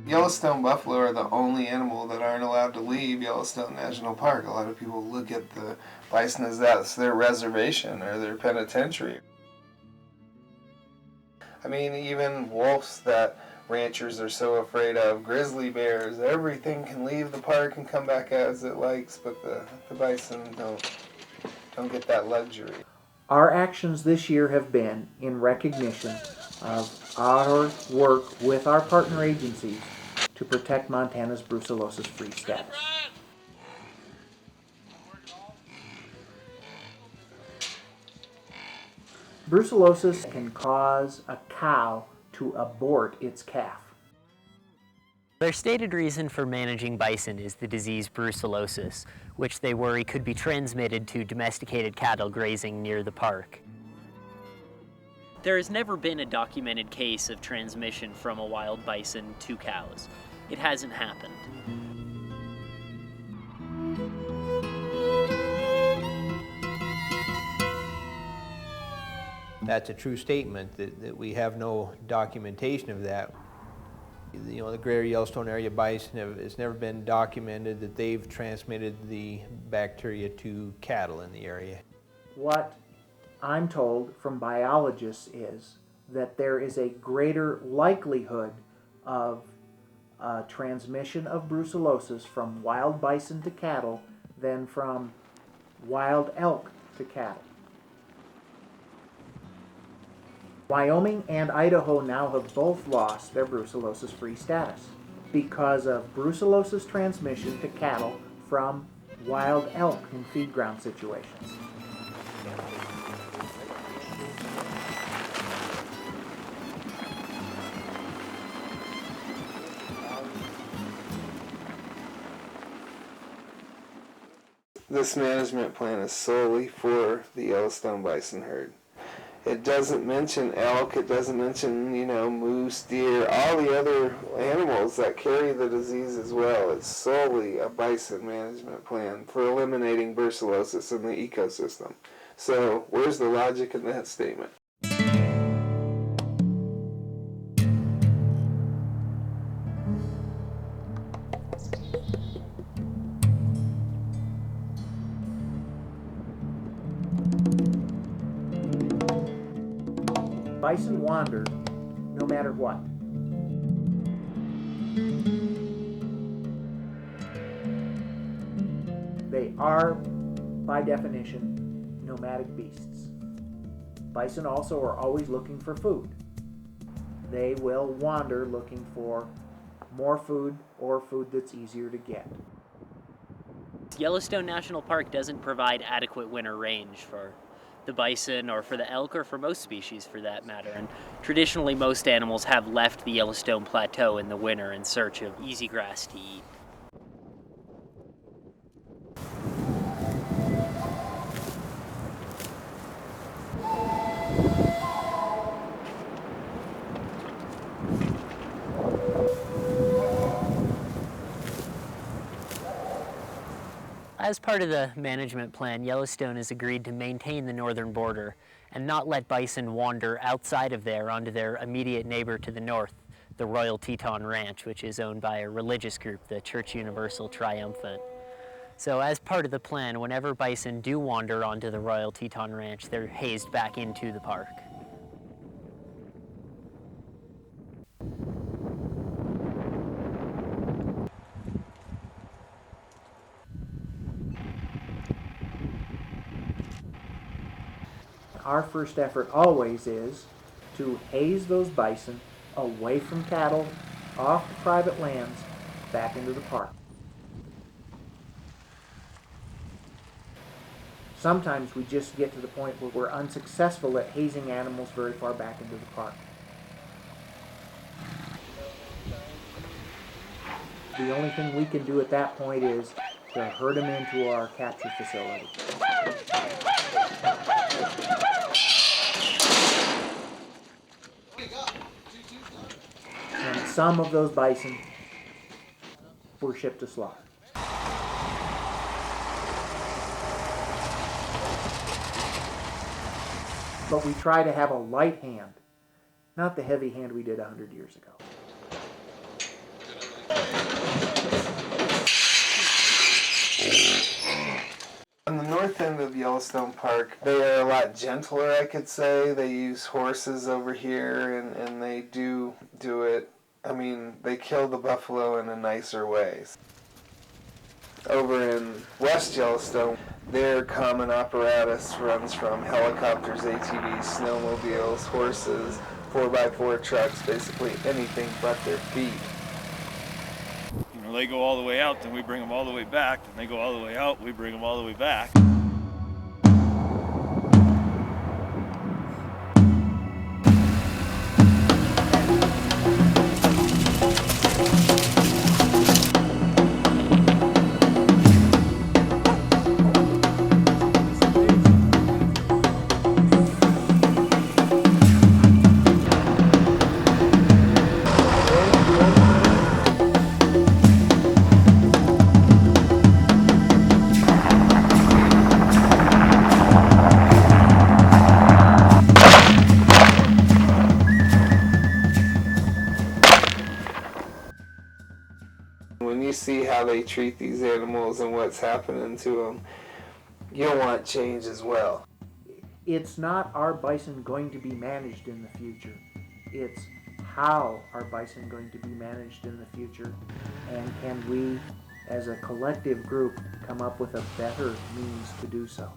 Yellowstone buffalo are the only animal that aren't allowed to leave Yellowstone National Park. A lot of people look at the bison as that's their reservation or their penitentiary. I mean, even wolves that ranchers are so afraid of, grizzly bears, everything can leave the park and come back as it likes, but the bison don't get that luxury. Our actions this year have been in recognition of our work with our partner agencies to protect Montana's brucellosis-free status. Brucellosis can cause a cow to abort its calf. Their stated reason for managing bison is the disease brucellosis, which they worry could be transmitted to domesticated cattle grazing near the park. There has never been a documented case of transmission from a wild bison to cows. It hasn't happened. That's a true statement, that we have no documentation of that. You know, the greater Yellowstone area bison it's never been documented that they've transmitted the bacteria to cattle in the area. What I'm told from biologists is that there is a greater likelihood of transmission of brucellosis from wild bison to cattle than from wild elk to cattle. Wyoming and Idaho now have both lost their brucellosis-free status because of brucellosis transmission to cattle from wild elk in feed ground situations. This management plan is solely for the Yellowstone bison herd. It doesn't mention elk, it doesn't mention, moose, deer, all the other animals that carry the disease as well. It's solely a bison management plan for eliminating brucellosis in the ecosystem. So where's the logic in that statement? Bison wander no matter what. They are, by definition, nomadic beasts. Bison also are always looking for food. They will wander looking for more food or food that's easier to get. Yellowstone National Park doesn't provide adequate winter range for the bison or for the elk or for most species for that matter. And traditionally most animals have left the Yellowstone Plateau in the winter in search of easy grass to eat. As part of the management plan, Yellowstone has agreed to maintain the northern border and not let bison wander outside of there onto their immediate neighbor to the north, the Royal Teton Ranch, which is owned by a religious group, the Church Universal Triumphant. So as part of the plan, whenever bison do wander onto the Royal Teton Ranch, they're hazed back into the park. Our first effort always is to haze those bison away from cattle, off the private lands, back into the park. Sometimes we just get to the point where we're unsuccessful at hazing animals very far back into the park. The only thing we can do at that point is to herd them into our capture facility. And some of those bison were shipped to slaughter. But we try to have a light hand, not the heavy hand we did 100 years ago. On the north end of Yellowstone Park, they are a lot gentler, I could say. They use horses over here, and they do it. I mean, they kill the buffalo in a nicer way. Over in West Yellowstone, their common apparatus runs from helicopters, ATVs, snowmobiles, horses, 4x4 trucks, basically anything but their feet. You know, they go all the way out, then we bring them all the way back. Then they go all the way out, we bring them all the way back. When you see how they treat these animals and what's happening to them, you'll want change as well. It's not our bison going to be managed in the future. It's how are bison going to be managed in the future, and can we, as a collective group, come up with a better means to do so.